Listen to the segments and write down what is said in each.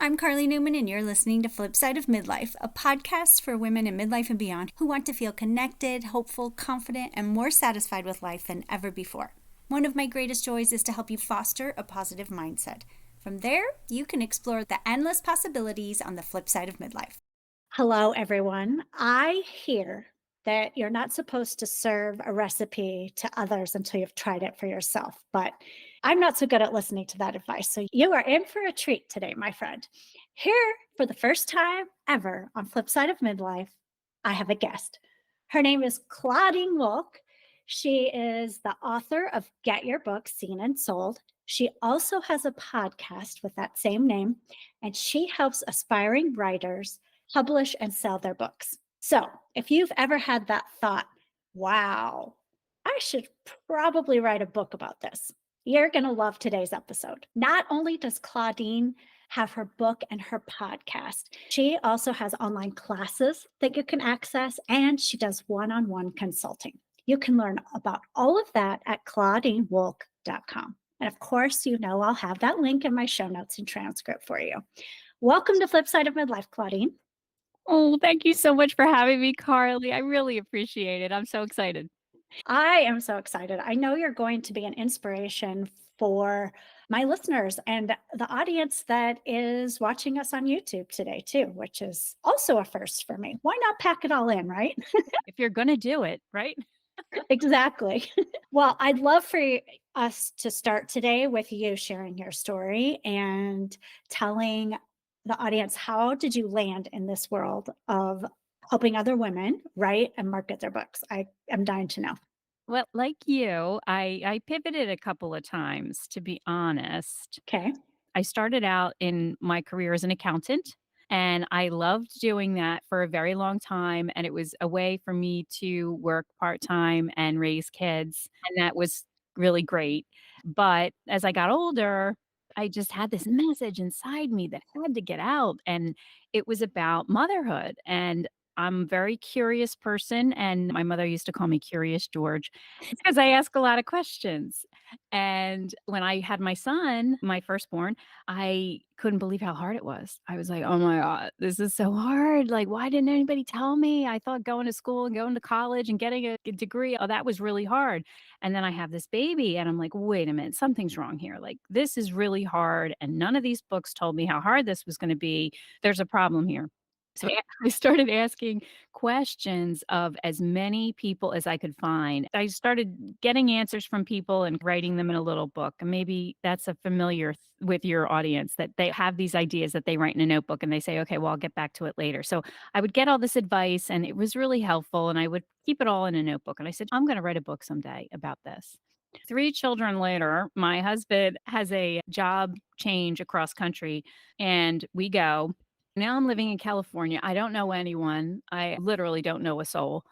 I'm Karli Newman, and you're listening to Flipside of Midlife, a podcast for women in midlife and beyond who want to feel connected, hopeful, confident, and more satisfied with life than ever before. One of my greatest joys is to help you foster a positive mindset. From there, you can explore the endless possibilities on the flip side of midlife. Hello, everyone. I hear that you're not supposed to serve a recipe to others until you've tried it for yourself, but I'm not so good at listening to that advice. So you are in for a treat today, my friend. Here, for the first time ever on Flipside of Midlife, I have a guest. Her name is Claudine Wolk. She is the author of Get Your Book Seen and Sold. She also has a podcast with that same name, and she helps aspiring writers publish and sell their books. So if you've ever had that thought, wow, I should probably write a book about this, you're going to love today's episode. Not only does Claudine have her book and her podcast, she also has online classes that you can access, and she does one-on-one consulting. You can learn about all of that at claudinewolk.com. And of course, you know I'll have that link in my show notes and transcript for you. Welcome to Flipside of Midlife, Claudine. Oh, thank you so much for having me, Karli. I really appreciate it. I'm so excited. I am so excited. I know you're going to be an inspiration for my listeners and the audience that is watching us on YouTube today, too, which is also a first for me. Why not pack it all in, right? If you're gonna do it, right? Exactly. Well, I'd love for us to start today with you sharing your story and telling the audience, how did you land in this world of helping other women write and market their books? I am dying to know. Well, like you, I pivoted a couple of times, to be honest. Okay. I started out in my career as an accountant, and I loved doing that for a very long time, and it was a way for me to work part-time and raise kids, and that was really great. But as I got older, I just had this message inside me that had to get out, and it was about motherhood, and I'm a very curious person, and my mother used to call me Curious George. It's 'cause I ask a lot of questions. And when I had my son, my firstborn, I couldn't believe how hard it was. I was like, "Oh my god, this is so hard. Like, why didn't anybody tell me? I thought going to school and going to college and getting a degree, oh, that was really hard." And then I have this baby and I'm like, "Wait a minute, something's wrong here. Like, this is really hard and none of these books told me how hard this was gonna be. There's a problem here." So I started asking questions of as many people as I could find. I started getting answers from people and writing them in a little book. And maybe that's a familiar with your audience, that they have these ideas that they write in a notebook and they say, okay, well, I'll get back to it later. So I would get all this advice and it was really helpful. And I would keep it all in a notebook. And I said, I'm going to write a book someday about this. 3 children later, my husband has a job change across country and we go. Now I'm living in California. I don't know anyone. I literally don't know a soul.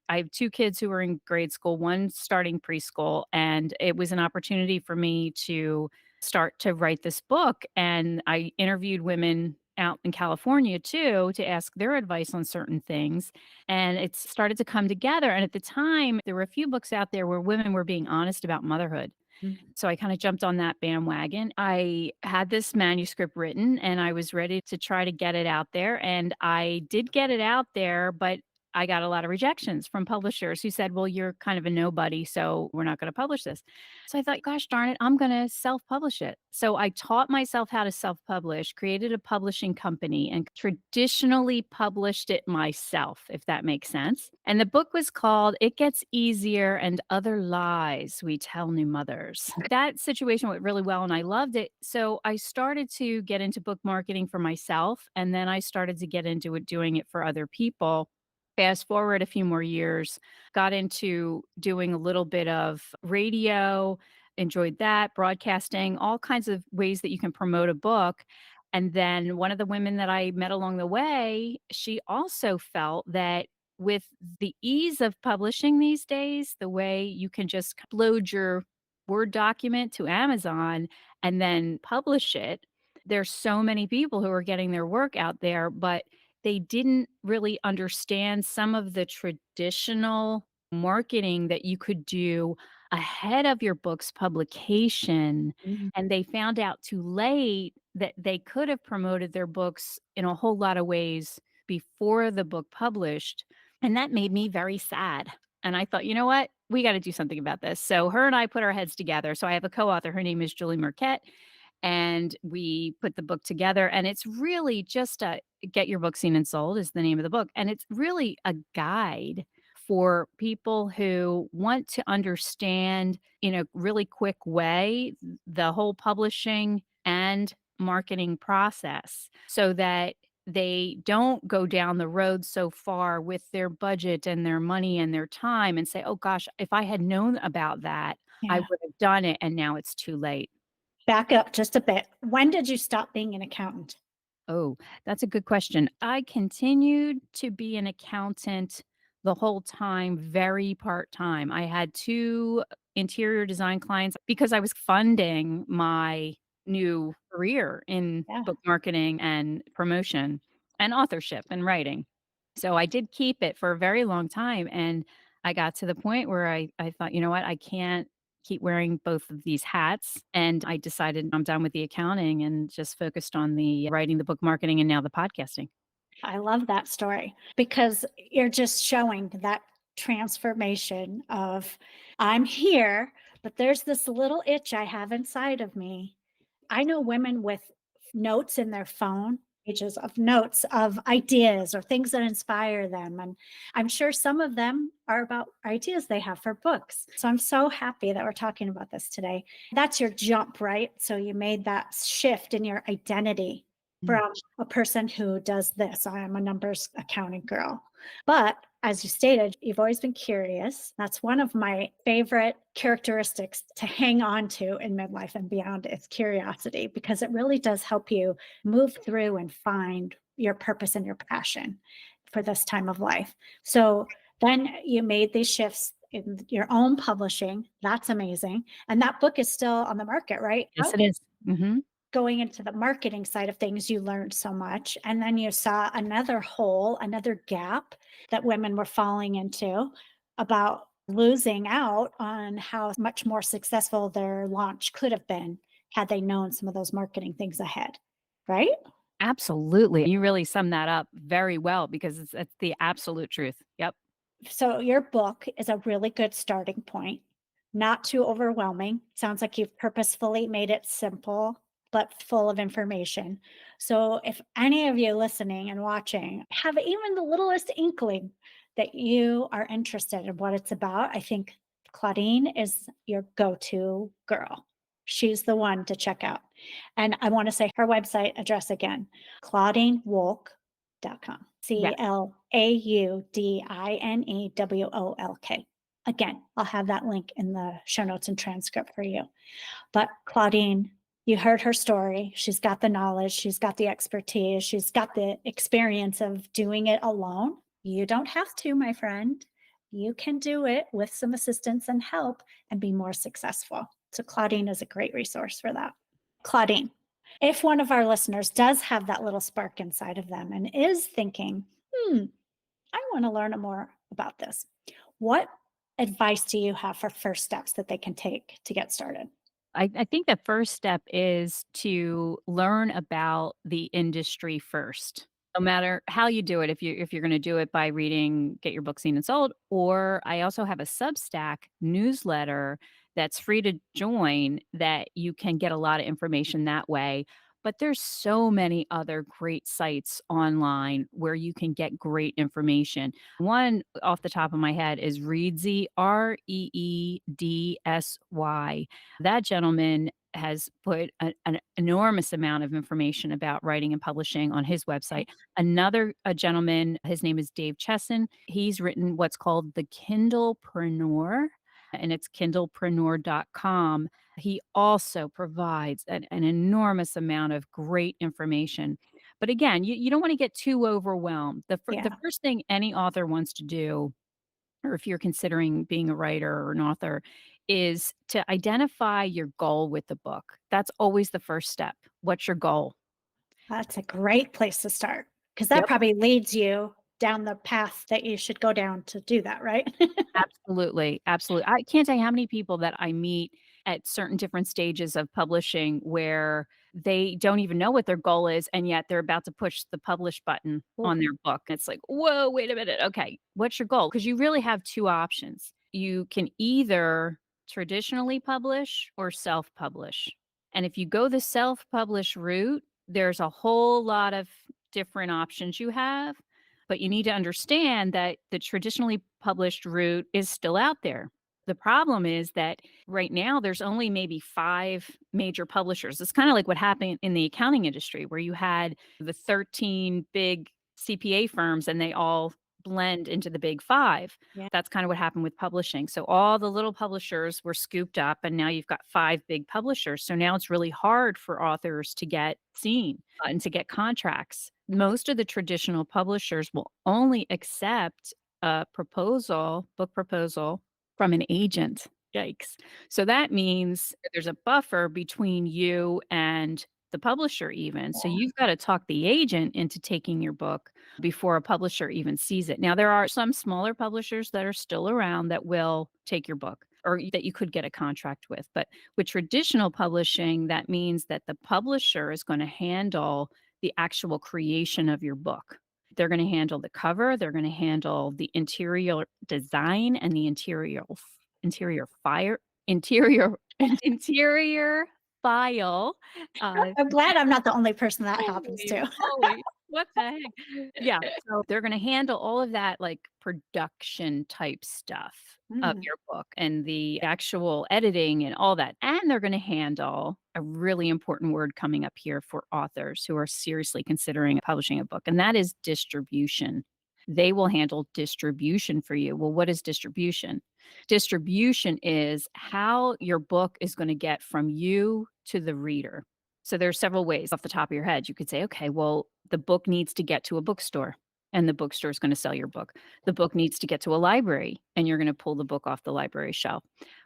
I have 2 kids who are in grade school, one starting preschool, and it was an opportunity for me to start to write this book, and I interviewed women out in California too to ask their advice on certain things, and it started to come together, and at the time, there were a few books out there where women were being honest about motherhood. Mm. So I kinda jumped on that bandwagon. I had this manuscript written, and I was ready to try to get it out there, and I did get it out there, but I got a lot of rejections from publishers who said, "Well, you're kind of a nobody, so we're not gonna publish this." So I thought, "Gosh darn it, I'm gonna self-publish it." So I taught myself how to self-publish, created a publishing company, and traditionally published it myself, if that makes sense. And the book was called It Gets Easier and Other Lies We Tell New Mothers. That situation went really well and I loved it. So I started to get into book marketing for myself, and then I started to get into it doing it for other people. Fast forward a few more years, got into doing a little bit of radio, enjoyed that, broadcasting, all kinds of ways that you can promote a book. And then one of the women that I met along the way, she also felt that with the ease of publishing these days, the way you can just upload your Word document to Amazon and then publish it, there's so many people who are getting their work out there, but they didn't really understand some of the traditional marketing that you could do ahead of your book's publication, Mhm. and they found out too late that they could have promoted their books in a whole lot of ways before the book published, and that made me very sad. And I thought, "You know what? We gotta do something about this." So her and I put our heads together. So I have a co-author, her name is Julie Marquette, and we put the book together, and it's really just a Get Your Book Seen and Sold is the name of the book, and it's really a guide for people who want to understand in a really quick way the whole publishing and marketing process so that they don't go down the road so far with their budget and their money and their time and say, "Oh gosh, if I had known about that, I Yeah. would have done it, and now it's too late." Back up just a bit. When did you stop being an accountant? Oh, that's a good question. I continued to be an accountant the whole time, very part-time. I had 2 interior design clients because I was funding my new career in Yeah, book marketing and promotion and authorship and writing. So I did keep it for a very long time, and I got to the point where I thought, "You know what? I can't keep wearing both of these hats," and I decided I'm done with the accounting and just focused on the writing, the book marketing, and now the podcasting. I love that story because you're just showing that transformation of I'm here, but there's this little itch I have inside of me. I know women with notes in their phone, pages of notes of ideas or things that inspire them. And I'm sure some of them are about ideas they have for books. So I'm so happy that we're talking about this today. That's your jump, right? So you made that shift in your identity Mm. from a person who does this. I am a numbers accounting girl. But as you stated, you've always been curious. That's one of my favorite characteristics to hang on to in midlife and beyond is curiosity, because it really does help you move through and find your purpose and your passion for this time of life. So then you made these shifts in your own publishing. That's amazing. And that book is still on the market, right? Yes, it is. Mhm. Going into the marketing side of things, you learned so much. And then you saw another hole, another gap that women were falling into about losing out on how much more successful their launch could have been had they known some of those marketing things ahead. Right? Absolutely. You really summed that up very well because it's the absolute truth. Yep. So your book is a really good starting point, not too overwhelming. Sounds like you've purposefully made it simple, but full of information. So if any of you listening and watching have even the littlest inkling that you are interested in what it's about, I think Claudine is your go-to girl. She's the one to check out. And I want to say her website address again, ClaudineWolk.com. Yes. CLAUDINEWOLK. Again, I'll have that link in the show notes and transcript for you. But Claudine, you heard her story. She's got the knowledge, she's got the expertise, she's got the experience of doing it alone. You don't have to, my friend. You can do it with some assistance and help and be more successful. So, Claudine is a great resource for that. Claudine, if one of our listeners does have that little spark inside of them and is thinking, I want to learn more about this, what advice do you have for first steps that they can take to get started? I think the first step is to learn about the industry first. No matter how you do it, if you're gonna do it by reading Get Your Book Seen and Sold, or I also have a Substack newsletter that's free to join that you can get a lot of information that way. But there's so many other great sites online where you can get great information. One off the top of my head is Reedsy, Reedsy. That gentleman has put an enormous amount of information about writing and publishing on his website. Another a gentleman, his name is Dave Chesson. He's written what's called the Kindlepreneur, and it's kindlepreneur.com. He also provides an enormous amount of great information. But again, you don't want to get too overwhelmed. The Yeah, first thing any author wants to do, or if you're considering being a writer or an author, is to identify your goal with the book. That's always the first step. What's your goal? that's a great place to start because that Yep. probably leads you down the path that you should go down to do that, right? Absolutely, absolutely. I can't tell you how many people that I meet at certain different stages of publishing where they don't even know what their goal is, and yet they're about to push the publish button Ooh, on their book. It's like, "Whoa, wait a minute. Okay, what's your goal?" Because you really have 2 options. You can either traditionally publish or self-publish. And if you go the self-publish route, there's a whole lot of different options you have, but you need to understand that the traditionally published route is still out there. The problem is that right now there's only maybe 5 major publishers. It's kinda like what happened in the accounting industry where you had the 13 big CPA firms and they all blend into the big 5. yeah. That's kinda what happened with publishing. So all the little publishers were scooped up and now you've got 5 big publishers. So now it's really hard for authors to get seen, and to get contracts. Most of the traditional publishers will only accept a proposal, book proposal from an agent. Yikes. So that means there's a buffer between you and the publisher even. So Yeah. you've gotta talk the agent into taking your book before a publisher even sees it. Now there are some smaller publishers that are still around that will take your book or that you could get a contract with, but with traditional publishing, that means that the publisher is gonna handle the actual creation of your book. They're gonna handle the cover, they're gonna handle the interior design and the interior fire interior interior file, I'm glad I'm not the only person that happens holy to. moly, what the heck? Yeah, so they're gonna handle all of that, like, production type stuff of Mm, your book and the actual editing and all that, and they're gonna handle a really important word coming up here for authors who are seriously considering publishing a book, and that is distribution. They will handle distribution for you. Well, what is distribution? Distribution is how your book is gonna get from you to the reader. So there's several ways off the top of your head. You could say, okay, well, the book needs to get to a bookstore and the bookstore is going to sell your book. The book needs to get to a library and you're going to pull the book off the library shelf.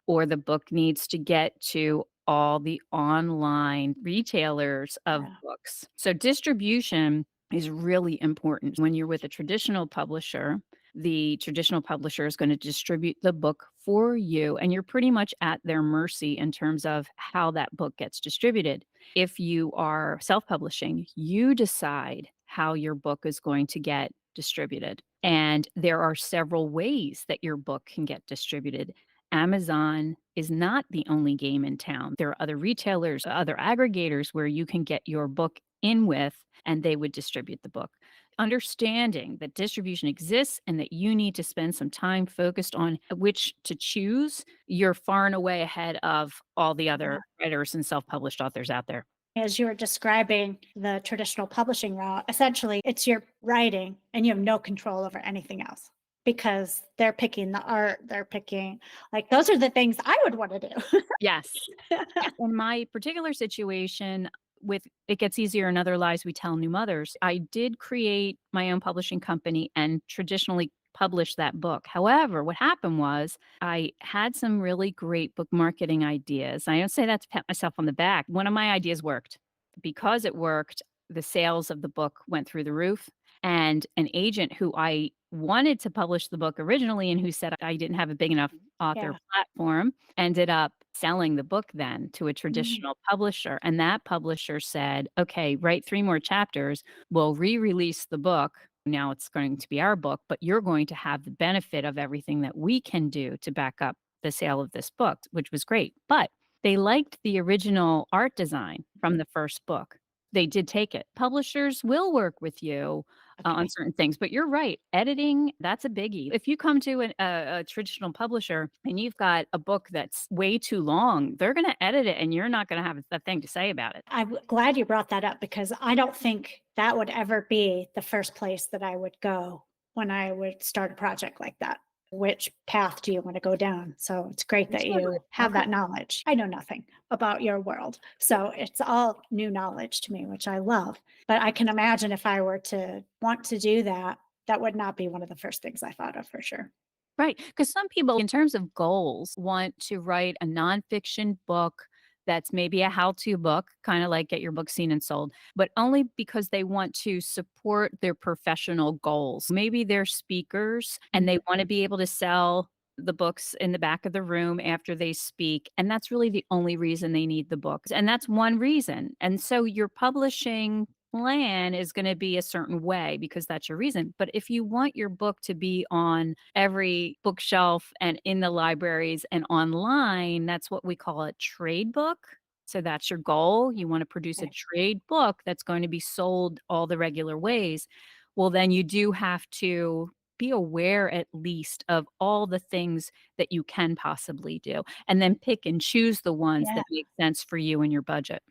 Or the book needs to get to all the online retailers of yeah, books. So distribution is really important. When you're with a traditional publisher, the traditional publisher is going to distribute the book for you and you're pretty much at their mercy in terms of how that book gets distributed. If you are self-publishing, you decide how your book is going to get distributed, and there are several ways that your book can get distributed. Amazon is not the only game in town. There are other retailers, other aggregators where you can get your book in with, and they would distribute the book. Understanding that distribution exists and that you need to spend some time focused on which to choose, you're far and away ahead of all the other yeah. writers and self-published authors out there. As you were describing the traditional publishing route, essentially it's your writing and you have no control over anything else because they're picking the art, they're picking like those are the things I would want to do. Yes. Yeah. In my particular situation, with It Gets Easier and Other Lies We Tell New Mothers, I did create my own publishing company and traditionally published that book. However, what happened was I had some really great book marketing ideas. I don't say that to pat myself on the back. One of my ideas worked. Because it worked, the sales of the book went through the roof. And an agent who I wanted to publish the book originally and who said I didn't have a big enough author Yeah. platform ended up selling the book then to a Mm, traditional publisher, and that publisher said, "Okay, write 3 more chapters. We'll re-release the book. Now it's going to be our book, but you're going to have the benefit of everything that we can do to back up the sale of this book," which was great. But they liked the original art design from the first book. They did take it. Publishers will work with you on okay. certain things. But you're right, editing, that's a biggie. If you come to a traditional publisher and you've got a book that's way too long, they're gonna edit it and you're not gonna have a thing to say about it. I'm glad you brought that up because I don't think that would ever be the first place that I would go when I would start a project like that. Which path do you want to go down? So it's great that Absolutely. you have Okay. that knowledge. I know nothing about your world. So it's all new knowledge to me, which I love. But I can imagine if I were to want to do that, that would not be one of the first things I thought of for sure. Right, because some people, in terms of goals, want to write a nonfiction book that's maybe a how-to book, kinda like Get Your Book Seen and Sold, but only because they want to support their professional goals. Maybe they're speakers and Mm, they wanna be able to sell the books in the back of the room after they speak, and that's really the only reason they need the books, and that's one reason. And so your publishing plan is gonna be a certain way because that's your reason. But if you want your book to be on every bookshelf and in the libraries and online, that's what we call a trade book. So that's your goal. You wanna produce a Right. trade book that's going to be sold all the regular ways. Well, then you do have to be aware at least of all the things that you can possibly do, and then pick and choose the ones Yeah. that make sense for you and your budget.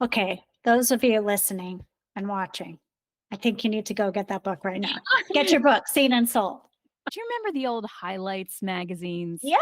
Okay. Those of you listening and watching, I think you need to go get that book right now. Get your book, Seen and Sold. Do you remember the old highlights magazines? Yes.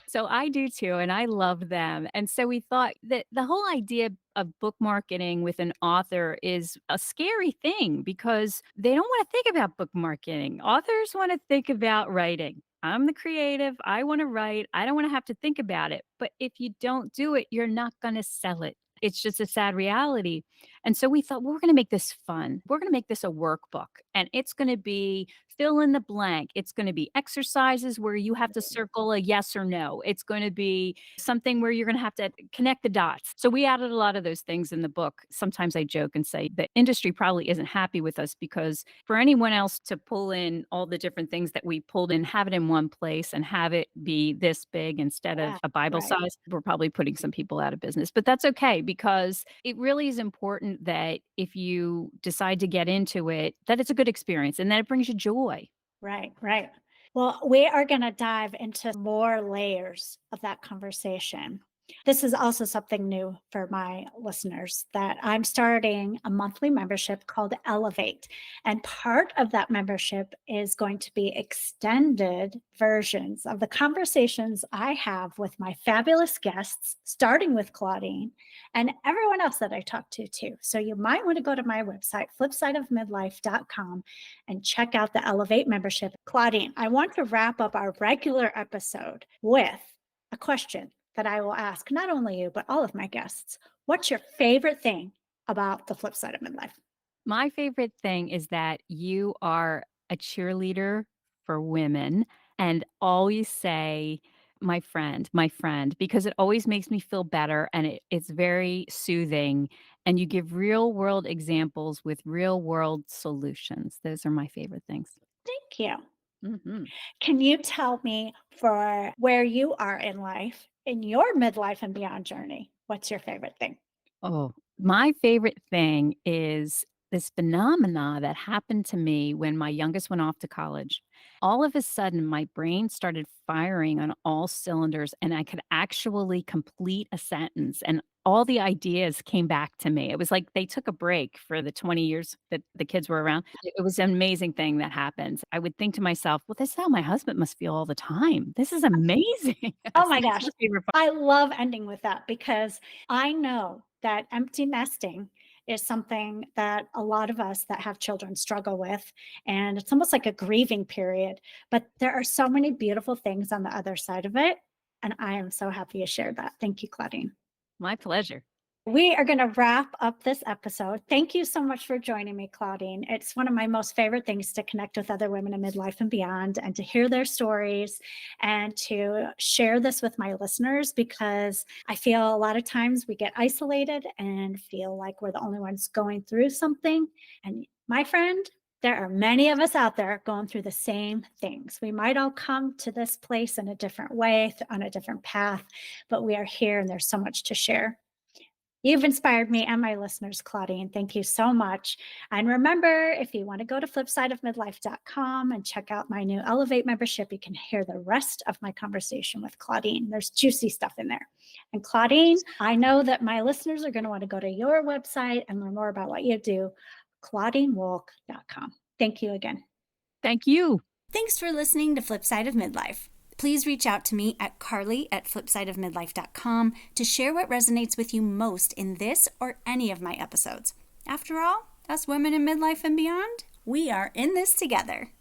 So I do too, and I love them. And so we thought that the whole idea of book marketing with an author is a scary thing because they don't want to think about book marketing. Authors want to think about writing. I'm the creative. I want to write. I don't want to have to think about it. But if you don't do it, you're not going to sell it. It's just a sad reality. And so we thought, well, we're going to make this fun. We're going to make this a workbook and it's going to be fill in the blank. It's going to be exercises where you have to circle a yes or no. It's going to be something where you're going to have to connect the dots. So we added a lot of those things in the book. Sometimes I joke and say the industry probably isn't happy with us because for anyone else to pull in all the different things that we pulled in, have it in one place and have it be this big instead of Yeah. a Bible Right. size, we're probably putting some people out of business. But that's okay because it really is important that if you decide to get into it, that it's a good experience and that it brings you joy. Right. Right. Well, we are going to dive into more layers of that conversation. This is also something new for my listeners that I'm starting a monthly membership called Elevate. And part of that membership is going to be extended versions of the conversations I have with my fabulous guests, starting with Claudine and everyone else that I talk to too. So you might want to go to my website, flipsideofmidlife.com, and check out the Elevate membership. Claudine, I want to wrap up our regular episode with a question that I will ask not only you, but all of my guests. What's your favorite thing about the flip side of midlife? My favorite thing is that you are a cheerleader for women and always say, my friend, because it always makes me feel better and it's very soothing. And you give real world examples with real world solutions. Those are my favorite things. Thank you. Mhm. Can you tell me for where you are in life, in your midlife and beyond journey, what's your favorite thing? Oh, my favorite thing is this phenomena that happened to me when my youngest went off to college. All of a sudden, my brain started firing on all cylinders, and I could actually complete a sentence, and all the ideas came back to me. It was like they took a break for the 20 years that the kids were around. It was an amazing thing that happened. I would think to myself, well, this is how my husband must feel all the time. This is amazing. Oh So my that's gosh. my favorite part. I love ending with that because I know that empty nesting is something that a lot of us that have children struggle with. And it's almost like a grieving period. But there are so many beautiful things on the other side of it. And I am so happy to share that. Thank you, Claudine. My pleasure. We are going to wrap up this episode. Thank you so much for joining me, Claudine. It's one of my most favorite things to connect with other women in midlife and beyond and to hear their stories and to share this with my listeners because I feel a lot of times we get isolated and feel like we're the only ones going through something. And my friend, there are many of us out there going through the same things. We might all come to this place in a different way, on a different path, but we are here and there's so much to share. You've inspired me and my listeners, Claudine. Thank you so much. And remember, if you want to go to flipsideofmidlife.com and check out my new Elevate membership, you can hear the rest of my conversation with Claudine. There's juicy stuff in there. And Claudine, I know that my listeners are going to want to go to your website and learn more about what you do, ClaudineWolk.com. Thank you again. Thank you. Thanks for listening to Flipside of Midlife. Please reach out to me at Karli@flipsideofmidlife.com to share what resonates with you most in this or any of my episodes. After all, us women in midlife and beyond, we are in this together.